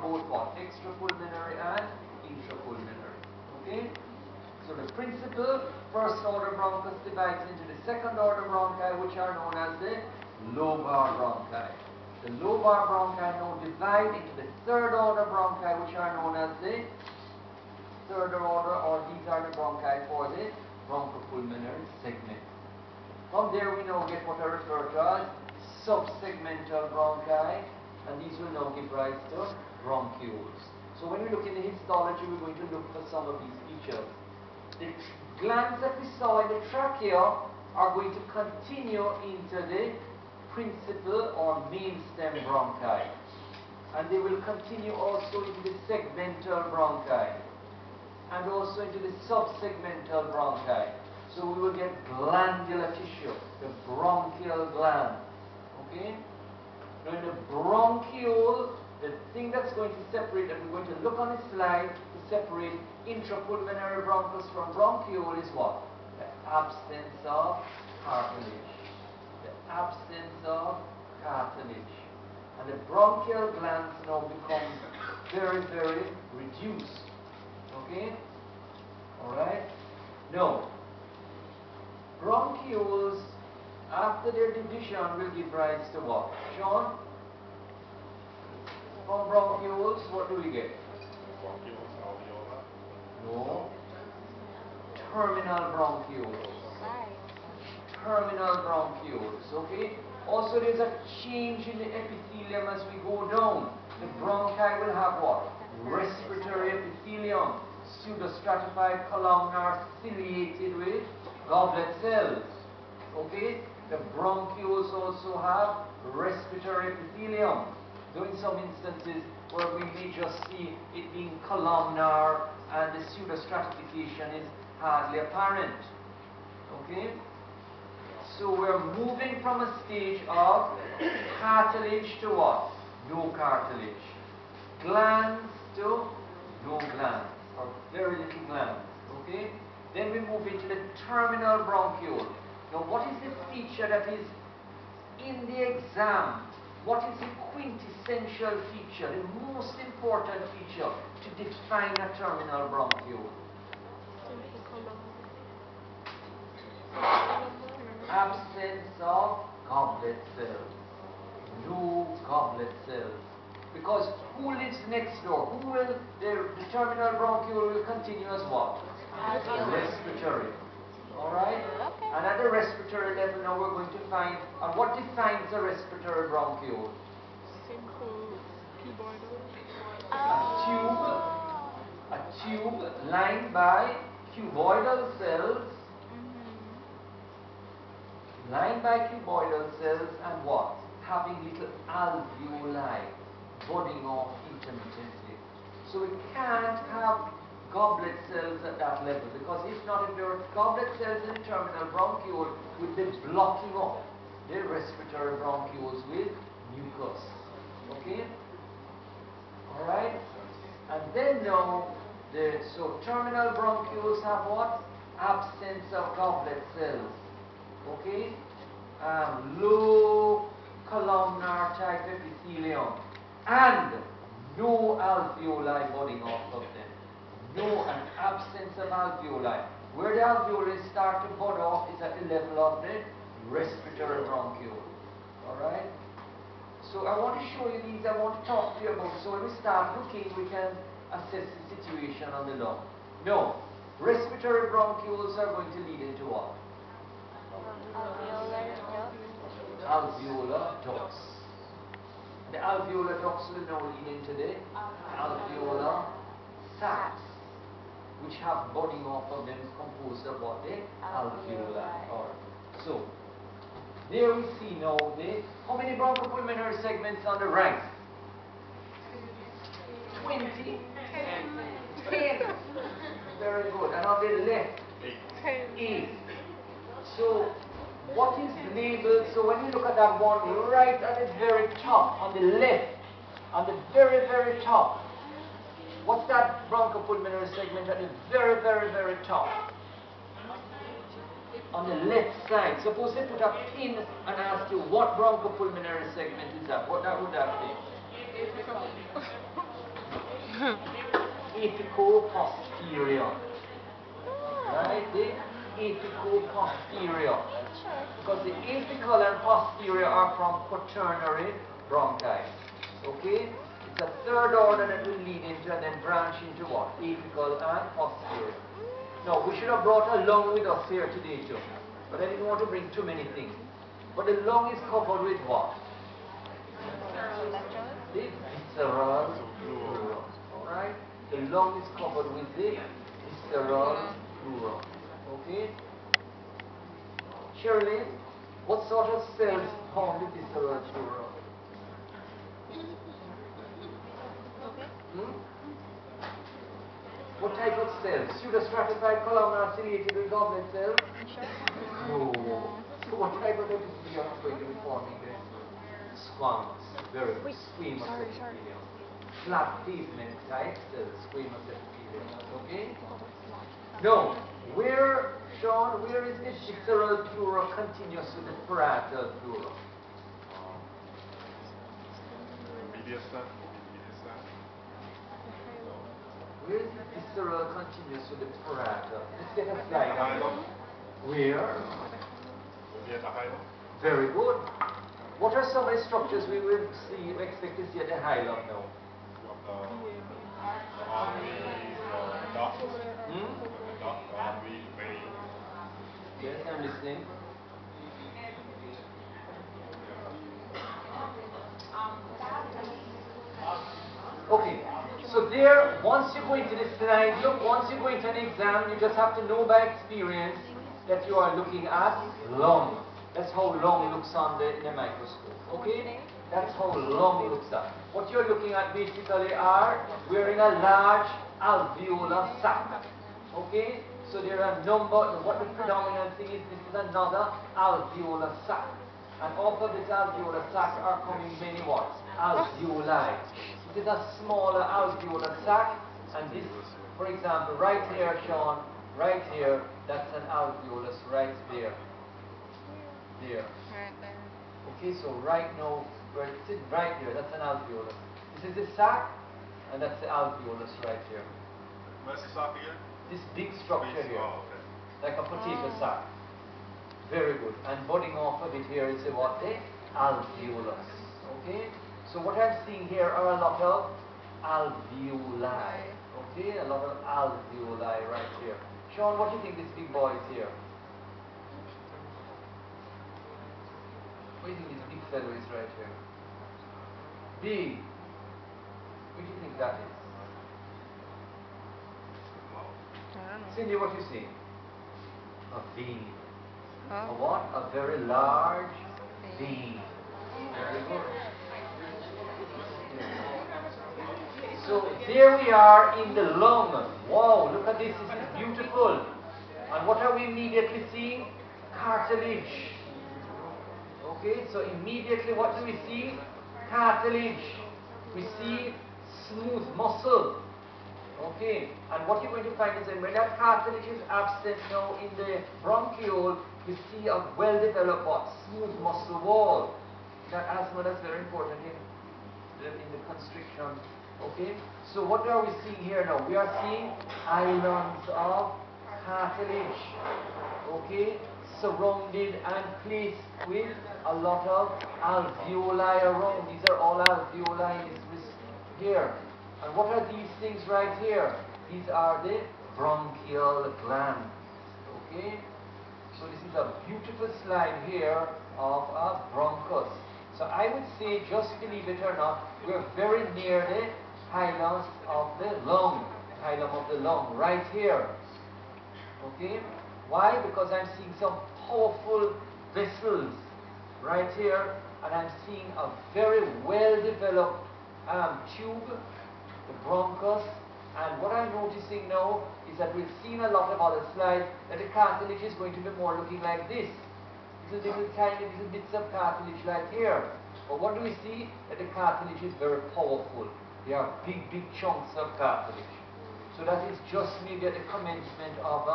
both what? Extrapulmonary and intrapulmonary. Okay? So the principal first order bronchus divides into the second order bronchi, which are known as the lobar bronchi. The lobar bronchi now divide into the third order bronchi, which are known as the third order, or these are the bronchi for the bronchopulmonary segment. From there we now get what are referred to as subsegmental bronchi, and these will now give rise to bronchioles. So when we look in the histology, we're going to look for some of these features. The glands that we saw in the trachea are going to continue into the principal or main stem bronchi, and they will continue also into the segmental bronchi and also into the subsegmental bronchi. So we will get glandular tissue, the bronchial gland. Okay? Now in the bronchiole, the thing that's going to separate, and we're going to look on the slide to separate intrapulmonary bronchus from bronchiole, is what? The absence of cartilage. The absence of cartilage. And the bronchial glands now become very, very reduced. Okay? Alright? Now, bronchioles, after their division, will give rise to what? Sean? From bronchioles, what do we get? Bronchioles, alveolar. No. Terminal bronchioles. Terminal bronchioles, okay? Also, there's a change in the epithelium as we go down. The bronchi will have what? Respiratory epithelium, pseudostratified columnar ciliated with goblet cells. Okay? The bronchioles also have respiratory epithelium, though in some instances where we may just see it being columnar and the pseudostratification is hardly apparent. Okay? So we're moving from a stage of cartilage to what? No cartilage. Glands to no glands, or very little glands. Okay? Then we move into the terminal bronchiole. Now what is the feature that is in the exam? What is the quintessential feature, the most important feature to define a terminal bronchiole? Absence of goblet cells. No goblet cells. Because who lives next door? Who will, the terminal bronchiole will continue as what? Respiratory. Alright? Okay. And at the respiratory level now we're going to find, and what defines a respiratory bronchiole? Simple cuboidal. A tube lined by cuboidal cells, lined by cuboidal cells, and what? Having little alveoli budding off intermittently. So we can't have goblet cells at that level, because if not, if there are goblet cells in the terminal bronchiole, would be blocking up the respiratory bronchioles with mucus. Okay? Alright? And then now, so terminal bronchioles have what? Absence of goblet cells. Okay? Low columnar type epithelium. And no alveoli budding off of them. No, an absence of alveoli. Where the alveoli start to bud off is at the level of the respiratory bronchiole. Alright? So I want to show you these, I want to talk to you about, so when we start looking, we can assess the situation on the lung. No, respiratory bronchioles are going to lead into what? Alveolar ducts. The alveolar ducts will now lead into the alveolar sacs, which have budding off of them composed of what? The alveoli. Alright. So, there we see now how many bronchopulmonary segments on the right? 20? 10. Very good. And on the left? 8. So, what is labeled? So when you look at that one right at the very top, on the left, on the very, very top, what's that bronchopulmonary segment at the very, very, very top? On the left side. Suppose they put a pin and ask you what bronchopulmonary segment is that? What that would that be? apico-posterior. Right? The apico-posterior. Because the apical and posterior are from quaternary bronchi. Okay? It's a third order that will lead into and then branch into what? Apical and posterior. Now, we should have brought a lung with us here today too. But I didn't want to bring too many things. But the lung is covered with what? The visceral fluor. Alright? The lung is covered with the visceral fluor. Okay? Shirley, what sort of cells form the visceral fluor? What type of cells? Pseudostratified columnar ciliated with goblet cells? No. So what type of epithelium is going to be forming then? Squamous. Very good. Squamous epithelium. Flat pavement type cells, squamous epithelium. Okay? No. Where, Sean, where is the visceral fluor continuous with the parietal fluor? Mediastinum. Where is the visceral continuous with the parietal? Let's get a slide on it. Where? Near the hilum. Very good. What are some of the structures we will see, expect to see at the hilum now? The arteries, the duct, artery, vein. Yes, I'm listening. Okay, so there, once you go into this slide, look, once you go into an exam, you just have to know by experience that you are looking at lung. That's how lung looks on in the microscope. Okay? That's how lung looks at. What you're looking at basically are, we're in a large alveolar sac. Okay? So there are a number, what the predominant thing is, this is another alveolar sac. And off of this alveolar sac are coming many what? Alveoli. It is a smaller alveolar sac, and this, for example, right here, Sean, right here, that's an alveolus right there. There. Right there. Okay, so right now, where it's sitting right here, that's an alveolus. This is the sac, and that's the alveolus right here. Where's the sac again? This big structure here, Oh, okay. like a potato sac. Very good. And budding off of it here is the what? The alveolus. Okay? So what I'm seeing here are a lot of alveoli. Okay? A lot of alveoli right here. Sean, what do you think this big boy is here? What do you think this big fellow is right here? Big. What do you think that is? I don't know. Cindy, what do you see? A vein. A Oh. what? A very large vein. Very good. So there we are in the lung. Wow, look at this. This is beautiful. And what are we immediately seeing? Cartilage. Okay, so immediately what do we see? Cartilage. We see smooth muscle. Okay, and what you're going to find is that when that cartilage is absent now in the bronchiole, you see a well-developed what? Smooth muscle wall. That asthma, that's very important in the constriction. Okay, so what are we seeing here now? We are seeing islands of cartilage. Okay, surrounded and placed with a lot of alveoli around. These are all alveoli in this here. And what are these things right here? These are the bronchial glands. Okay? So this is a beautiful slide here of a bronchus. So I would say, just believe it or not, we're very near the hilum of the lung. Hilum of the lung, right here. Okay? Why? Because I'm seeing some powerful vessels right here, and I'm seeing a very well-developed tube, the bronchus, and what I'm noticing now is that we've seen a lot of other slides that the cartilage is going to be more looking like this. Little tiny little bits of cartilage like here. But what do we see? That the cartilage is very powerful. They are big chunks of cartilage. So that is just maybe at the commencement of